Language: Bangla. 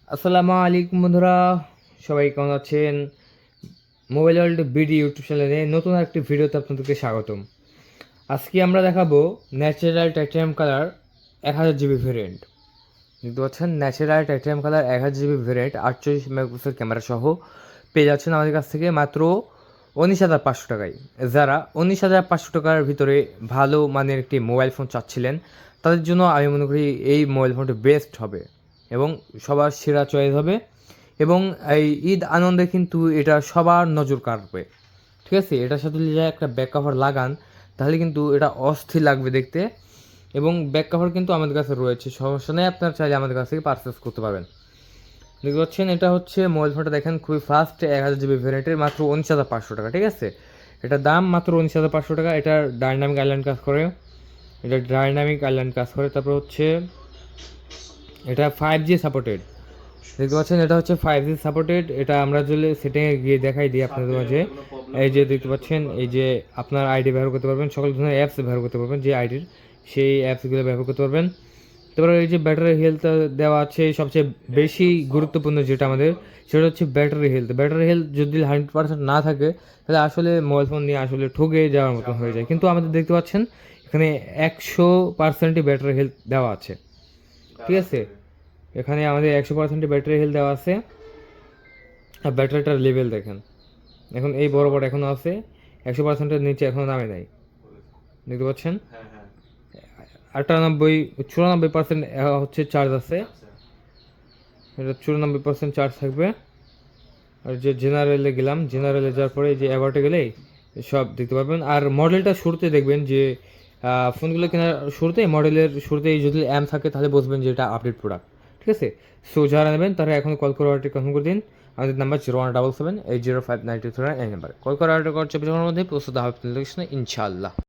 আসসালামু আলাইকুম বন্ধুরা, সবাই কেমন আছেন? মোবাইল ওয়ার্ল্ড বিডি ইউটিউব চ্যানেলে নতুন একটি ভিডিওতে আপনাদেরকে স্বাগতম। আজকে আমরা দেখাবো natural titanium colour 1000 GB variant. দেখতে পাচ্ছেন natural titanium colour 1000 GB variant 48 megapixel camera সহ পেয়ে যাচ্ছেন আমাদের কাছ থেকে মাত্র 19,500 টাকায়। যারা 19,500 টাকার ভিতরে ভালো মানের একটি মোবাইল ফোন চাচ্ছিলেন তাদের জন্য আমি মনে করি এই মোবাইল ফোনটি বেস্ট হবে এবং সবার সেরা চয়েস হবে এবং এই ঈদ আনন্দে কিন্তু এটা সবার নজর কাড়বে। ঠিক আছে, এটার সাথে যদি একটা ব্যাক কভার লাগান তাহলে কিন্তু এটা অস্থির লাগবে দেখতে এবং ব্যাক কভার কিন্তু আমাদের কাছে রয়েছে, সমস্যা নেই, আপনারা চাইলে আমাদের কাছ থেকে পারচেস করতে পারবেন। দেখতে পাচ্ছেন এটা হচ্ছে মোবাইল ফোনটা, দেখেন খুবই ফাস্ট 1000 জিবি ভ্যারিয়েন্টের মাত্র 19,500 টাকা। ঠিক আছে, এটার দাম মাত্র 19,500 টাকা। এটা ডাইনামিক আইল্যান্ড কাজ করে, তারপর হচ্ছে এটা 5G সাপোর্টেড। দেখতে পাচ্ছেন এটা হচ্ছে 5G সাপোর্টেড। এটা আমরা যদি সেটিংয়ে গিয়ে দেখাই দিই আপনাদের মাঝে। এই যে দেখতে পাচ্ছেন, এই যে আপনার আইডি ব্যবহার করতে পারবেন, সকল ধরনের অ্যাপস ব্যবহার করতে পারবেন, যে আইডির সেই অ্যাপসগুলো ব্যবহার করতে পারবেন। তারপরে এই যে ব্যাটারি হেলথ দেওয়া আছে, সবচেয়ে বেশি গুরুত্বপূর্ণ যেটা আমাদের, সেটা হচ্ছে ব্যাটারি হেলথ। ব্যাটারি হেলথ যদি 100% না থাকে তাহলে আসলে মোবাইল ফোন নিয়ে আসলে ঠকে যাওয়ার মতো হয়ে যায়, কিন্তু আমাদের দেখতে পাচ্ছেন এখানে 100%ই ব্যাটারি হেলথ দেওয়া আছে। ঠিক আছে, এখানে আমাদের 100% ব্যাটারি হেলথ দেওয়া আছে। আর ব্যাটারিটার লেভেল দেখেন, এখন এই বড় বড় এখনও আছে, 100%-এর নিচে এখনও নামে নাই। দেখতে পাচ্ছেন 94-94% হচ্ছে চার্জ আছে, এটা 94% চার্জ থাকবে। আর যে জেনারেলে গেলাম, জেনারেলে যাওয়ার পরে যে অ্যাবাউটে গেলেই সব দেখতে পারবেন। আর মডেলটা শুরুতে দেখবেন যে ফোনগুলো কেনার শুরুতে, মডেলের শুরুতেই যদি অ্যাম থাকে তাহলে বুঝবেন যে এটা আপডেট প্রোডাক্ট। ঠিক আছে, সো যারা নেবেন তারা এখন কল করে অর্ডারটি কনফার্ম করে দিন। আমাদের নাম্বার 0177805923 এই নাম্বারে কল করে অর্ডার করার 24 ঘন্টার মধ্যে প্রস্তুত হবে আপনাদের লোকেশনে ইনশাআল্লাহ।